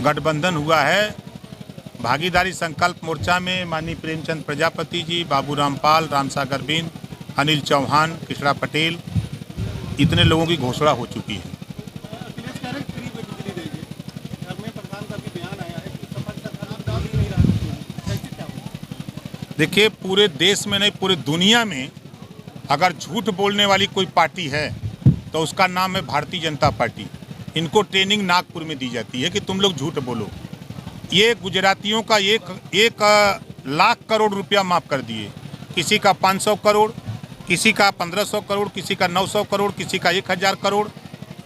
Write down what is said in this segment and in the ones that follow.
गठबंधन हुआ है। भागीदारी संकल्प मोर्चा में माननीय प्रेमचंद प्रजापति जी, बाबू रामपाल, रामसागर बिंद, अनिल चौहान, कृष्णा पटेल, इतने लोगों की घोषणा हो चुकी है। देखिए, पूरे देश में नहीं पूरे दुनिया में अगर झूठ बोलने वाली कोई पार्टी है तो उसका नाम है भारतीय जनता पार्टी। इनको ट्रेनिंग नागपुर में दी जाती है कि तुम लोग झूठ बोलो। ये गुजरातियों का एक लाख करोड़ रुपया माफ़ कर दिए, किसी का 500 करोड़, किसी का 1500 करोड़, किसी का 900 करोड़, किसी का 1000 करोड़।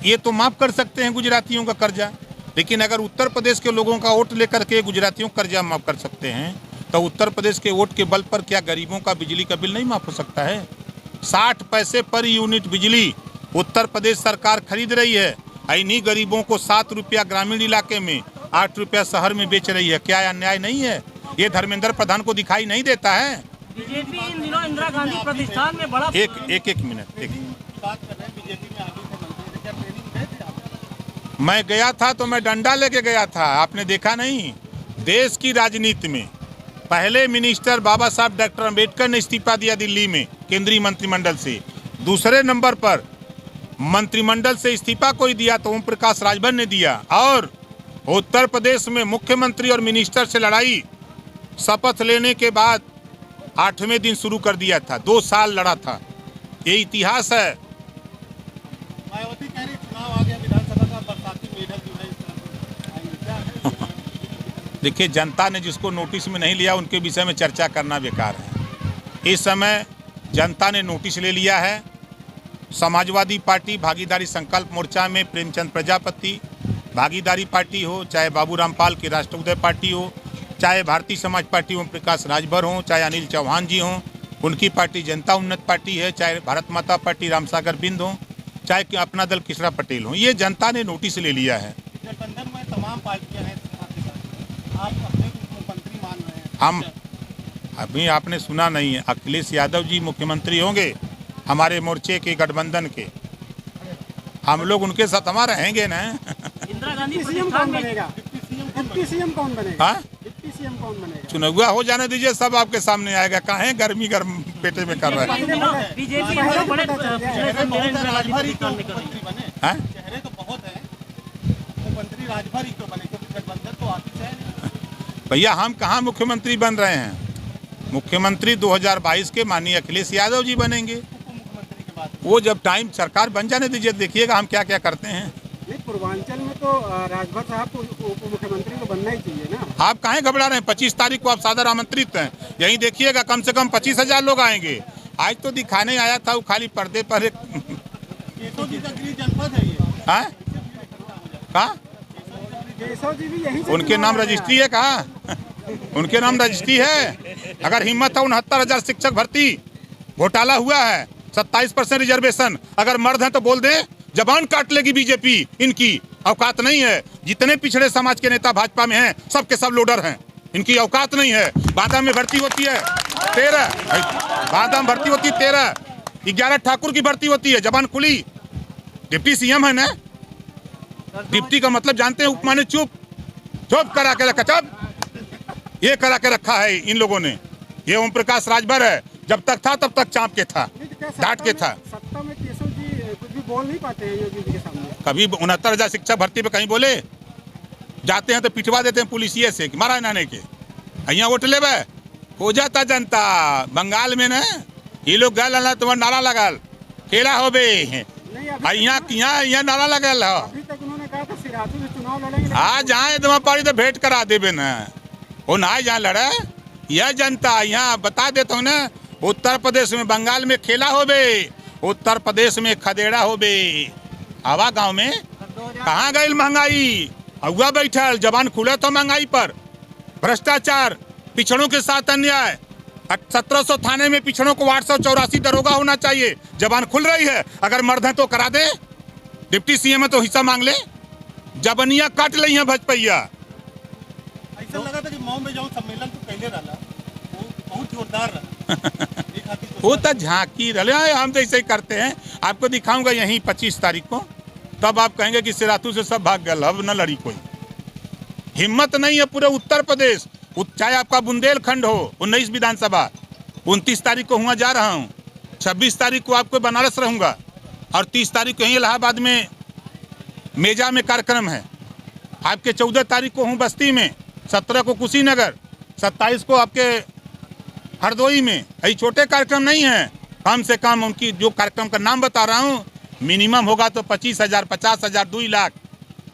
ये तो माफ़ कर सकते हैं गुजरातियों का कर्जा, लेकिन अगर उत्तर प्रदेश के लोगों का वोट लेकर के गुजरातियों का कर्जा माफ़ कर सकते हैं तो उत्तर प्रदेश के वोट के बल पर क्या गरीबों का बिजली का बिल नहीं माफ़ हो सकता है? 60 पैसे पर यूनिट बिजली उत्तर प्रदेश सरकार खरीद रही है। इन्हीं गरीबों को 7 रुपया ग्रामीण इलाके में, 8 रुपया शहर में बेच रही है। क्या अन्याय नहीं है? ये धर्मेंद्र प्रधान को दिखाई नहीं देता है? बीजेपी इन दिनों इंदिरा गांधी प्रतिष्ठान में बड़ा एक मिनट मैं गया था तो मैं डंडा लेके गया था, आपने देखा नहीं? देश की राजनीति में पहले मिनिस्टर बाबा साहब डॉक्टर अंबेडकर ने इस्तीफा दिया दिल्ली में केंद्रीय मंत्रिमंडल से। दूसरे नंबर पर मंत्रिमंडल से इस्तीफा कोई दिया तो ओम प्रकाश राजभर ने दिया। और उत्तर प्रदेश में मुख्यमंत्री और मिनिस्टर से लड़ाई शपथ लेने के बाद 8वें दिन शुरू कर दिया था। 2 साल लड़ा था, ये इतिहास है। मायावती कह रही चुनाव आ गया, विधानसभा का बरसाती मेढक जो है देखिए, जनता ने जिसको नोटिस में नहीं लिया उनके विषय में चर्चा करना बेकार है। इस समय जनता ने नोटिस ले लिया है। समाजवादी पार्टी भागीदारी संकल्प मोर्चा में प्रेमचंद प्रजापति, भागीदारी पार्टी हो, चाहे बाबू रामपाल की राष्ट्रोदय पार्टी हो, चाहे भारतीय समाज पार्टी ओम प्रकाश राजभर हो, चाहे अनिल चौहान जी हों, उनकी पार्टी जनता उन्नत पार्टी है, चाहे भारत माता पार्टी रामसागर बिंद हो, चाहे कि अपना दल कृष्णा पटेल हो, ये जनता ने नोटिस ले लिया है। गठबंधन में तमाम पार्टियां हैं, आप अपने मुख्यमंत्री मान रहे हैं? हम अभी आपने सुना नहीं है, अखिलेश यादव जी मुख्यमंत्री होंगे हमारे मोर्चे के गठबंधन के। हम लोग उनके साथ हमारे रहेंगे ना। इंदिरा गांधी सीएम कौन बनेगा? डिप्टी सीएम कौन बनेगा? हाँ, डिप्टी सीएम कौन बनेगा? चुनाव हो जाने दीजिए, सब आपके सामने आएगा। कहाँ है गर्मी गर्म पेटे में कर रहा है? बीजेपी चेहरे तो बहुत है, मुख्यमंत्री राजभर ही क्यों बने? क्योंकि गठबंधन तो आती है। भैया, हम कहाँ मुख्यमंत्री बन रहे हैं? मुख्यमंत्री 2022 के माननीय अखिलेश यादव जी बनेंगे। मुख्यमंत्री के बाद वो जब टाइम सरकार बन जाने दीजिए, देखिएगा हम क्या क्या करते हैं। पूर्वांचल में तो राजभर साहब को उप मुख्यमंत्री को बनना ही चाहिए ना। आप काहे घबरा रहे हैं? 25 तारीख को आप सादर आमंत्रित हैं, यहीं देखिएगा कम से कम 25,000 लोग आएंगे। आज तो दिखाने आया था, वो खाली पर्दे पर एक जनपद है ये। हाँ? कहाँ? उनके नाम रजिस्ट्री है कहाँ? उनके नाम रजिस्ट्री है। अगर हिम्मत है 69,000 शिक्षक भर्ती घोटाला हुआ है, 27% रिजर्वेशन। अगर मर्द हैं तो बोल दें, जबान काट लेगी बीजेपी। इनकी औकात नहीं है। जितने पिछड़े समाज के नेता भाजपा में हैं, सब के सब लोडर हैं। इनकी औकात नहीं है। बांदा में भर्ती होती है 13, बांदा में भर्ती होती है 13, 11 ठाकुर की भर्ती होती है। जबान खुली। डिप्टी सीएम है ना, डिप्टी का मतलब जानते हैं? उपमाने चुप चुप करा के रखा, चुप ये करा के रखा है इन लोगों ने। ये ओम प्रकाश राजभर है, जब तक था तब तक चाँप के था, डांट के था। सत्ता में केशव जी कुछ भी बोल नहीं पाते हैं योगी जी के सामने। कभी 69,000 शिक्षक भर्ती पे कहीं बोले? जाते हैं तो पिटवा देते हैं पुलिसिये से, मारा नाने के। यहाँ वोट लेबे हो जाता जनता। बंगाल में न ये लोग गल तो नारा लगल खेला हो बे, यहाँ नारा लगल हो। अभी तक उन्होंने कहा था सिराथू में चुनाव लड़ेंगे। आज जहाँ तुम्हारा पारी तो भेंट करा देबे न, वो ना जहाँ लड़े। यह जनता यहाँ बता देता हूँ ना, उत्तर प्रदेश में बंगाल में खेला हो बे, उत्तर प्रदेश में खदेड़ा हो बे। आवा गांव में कहाँ गई महंगाई? अगुआ बैठल, जबान खुले तो महंगाई पर। भ्रष्टाचार, पिछड़ों के साथ अन्याय। 1700 थाने में पिछड़ों को 884 दरोगा होना चाहिए। जबान खुल रही है। अगर मर्द है तो करा दे। डिप्टी सीएम है तो हिस्सा मांग ले। जबनिया काट ली है भजपैया। ऐसा लगा था कि मऊ में जाऊं सम्मेलन तो पहले रहा, वो बहुत जोरदार रहा। वो तो झांकी रहे, हम तो ऐसे ही करते हैं। आपको दिखाऊंगा यहीं 25 तारीख को, तब आप कहेंगे कि सिराथू से सब भाग गए, अब न लड़ी कोई। हिम्मत नहीं है पूरे उत्तर प्रदेश, चाहे आपका बुंदेलखंड हो, 19 विधानसभा, 29 तारीख को हुआ जा रहा हूँ, 26 तारीख को आपको बनारस रहूँगा और 30 तारीख को यहीं इलाहाबाद में मेजा में कार्यक्रम है। आपके 14 तारीख को हूँ बस्ती में, 17 को कुशीनगर, 27 को आपके हरदोई में। यही छोटे कार्यक्रम नहीं है, कम से कम उनकी जो कार्यक्रम का नाम बता रहा हूँ मिनिमम होगा तो 25,000, 50,000, 2 लाख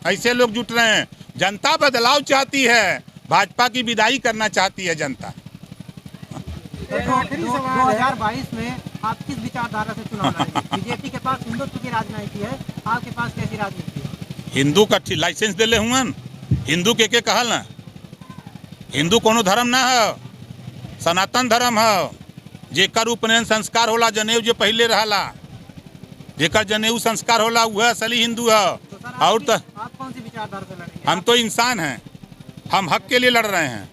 ऐसे लोग जुट रहे हैं। जनता बदलाव चाहती है, भाजपा की विदाई करना चाहती है जनता। आखिरी सवाल 2022 में आप किस विचारधारा से चुनाव लड़ेंगे? बीजेपी के पास हिंदुत्व की राजनीति है, आपके पास कैसी राजनीति है? हिंदू का लाइसेंस दिले हुआ, हिंदू के कहल ना, हिंदू कोनो धर्म ना है, सनातन धर्म है। जेकर उपनयन संस्कार होला, जनेऊ जो पहले रहला, जेकर जनेऊ संस्कार होला वह असली हिंदू है। तो सर और तो आप कौन सी विचारधारा से लड़ेंगे? हम तो इंसान हैं, हम हक के लिए लड़ रहे हैं।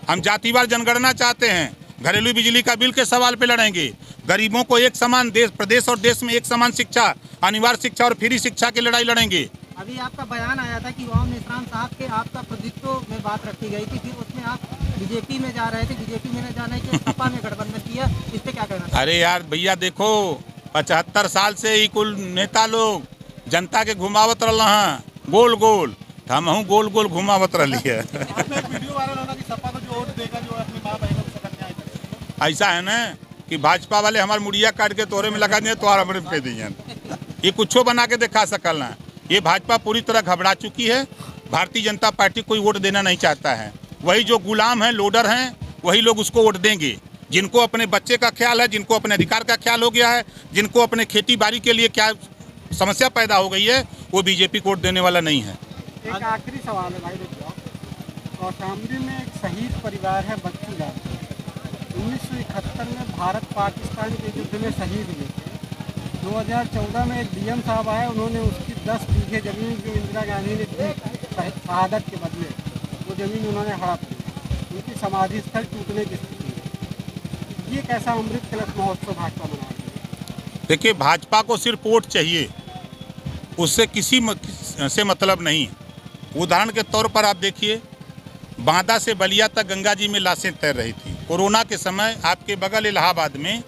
हम जातिवार जनगणना चाहते हैं, घरेलू बिजली का बिल के सवाल पे लड़ेंगे, गरीबों को एक समान प्रदेश और देश में एक समान शिक्षा, अनिवार्य शिक्षा और फ्री शिक्षा की लड़ाई लड़ेंगे। अभी आपका बयान आया था कि वाम निशान साहब के आपका प्रतिनिधित्व में बात रखी गई थी, फिर उसमें आप बीजेपी में जा रहे थे, बीजेपी में न जाने के सपा में गठबंधन किया, इस पे क्या कहना? अरे यार भैया देखो, 75 साल से ही कुल नेता लोग जनता के घुमावत रहा गोल गोल, हम हूँ गोल गोल घुमावत रही है। आपने एक वीडियो वायरल होना कि सपा को जो वोट देगा, जो अपनी माँ बहनों से कन्या करेगा। ऐसा है ना कि भाजपा वाले हमारे मुड़िया काट के तोरे में लगा दिए, तो हमारे पे दिए, ये कुछ बना के दिखा सकल ना। ये भाजपा पूरी तरह घबरा चुकी है। भारतीय जनता पार्टी कोई वोट देना नहीं चाहता है। वही जो गुलाम हैं, लोडर हैं, वही लोग उसको वोट देंगे। जिनको अपने बच्चे का ख्याल है, जिनको अपने अधिकार का ख्याल हो गया है, जिनको अपने खेती बाड़ी के लिए क्या समस्या पैदा हो गई है, वो बीजेपी को वोट देने वाला नहीं है। एक आखिरी सवाल है भाई, कौशाम्बी में एक शहीद परिवार है बच्चू लाल, 1971 में भारत पाकिस्तान के युद्ध में शहीद हुए थे। 2014 में एक डीएम साहब आए, उन्होंने उसकी 10 बीघे जमीन जो इंदिरा गांधी ने दी शहादत के बदले, वो जमीन उन्होंने हड़प ली। उनकी समाधि स्थल टूटने की स्थिति है। ये कैसा अमृत कलश महोत्सव भाजपा मना रही है? देखिए, भाजपा को सिर्फ वोट चाहिए, उससे किसी से मतलब नहीं। उदाहरण के तौर पर आप देखिए, बांदा से बलिया तक गंगा जी में लाशें तैर रही थी। कोरोना के समय आपके बगल इलाहाबाद में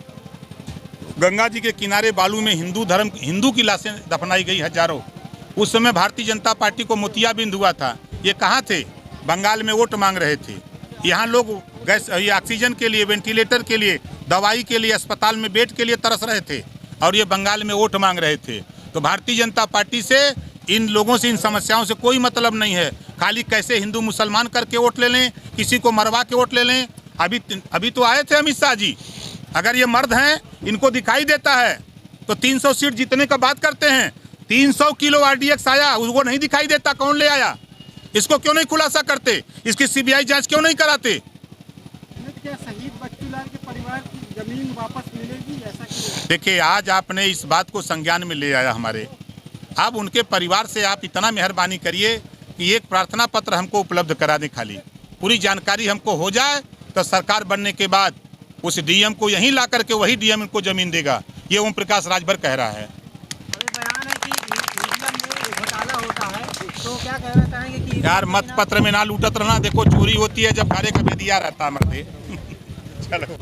गंगा जी के किनारे बालू में हिंदू की लाशें दफनाई गई हजारों। उस समय भारतीय जनता पार्टी को मोतियाबिंद हुआ था। ये कहाँ थे? बंगाल में वोट मांग रहे थे। यहाँ लोग गैस, ये ऑक्सीजन के लिए, वेंटिलेटर के लिए, दवाई के लिए, अस्पताल में बेड के लिए तरस रहे थे, और ये बंगाल में वोट मांग रहे थे। तो भारतीय जनता पार्टी से, इन लोगों से, इन समस्याओं से कोई मतलब नहीं है। खाली कैसे हिंदू मुसलमान करके वोट ले लें, किसी को मरवा के वोट ले लें। अभी तो आए थे अमित शाह जी। अगर ये मर्द हैं, इनको दिखाई देता है तो 300 सीट जीतने का बात करते हैं। 300 किलो RDX आया, उसको नहीं दिखाई देता कौन ले आया। इसको क्यों नहीं खुलासा करते? इसकी CBI जांच क्यों नहीं कराते? क्या शहीद बच्चू लाल के परिवार की जमीन वापस मिलेगी, ऐसा क्यों? देखिए, आज आपने इस बात को संज्ञान में ले आया हमारे। अब उनके परिवार से आप इतना मेहरबानी करिए कि एक प्रार्थना पत्र हमको उपलब्ध करा दें। खाली पूरी जानकारी हमको हो जाए तो सरकार बनने के बाद उस डीएम को यहीं ला करके वही डीएम इनको जमीन देगा। ये ओम प्रकाश राजभर कह रहा है। अभी बयान है कि ईवीएम में घोटाला होता है, तो क्या कहना चाहेंगे कि यार, मत पत्र में ना लूटत रहना। देखो, चोरी होती है जब कार्य का दिया रहता मर्दे। चलो।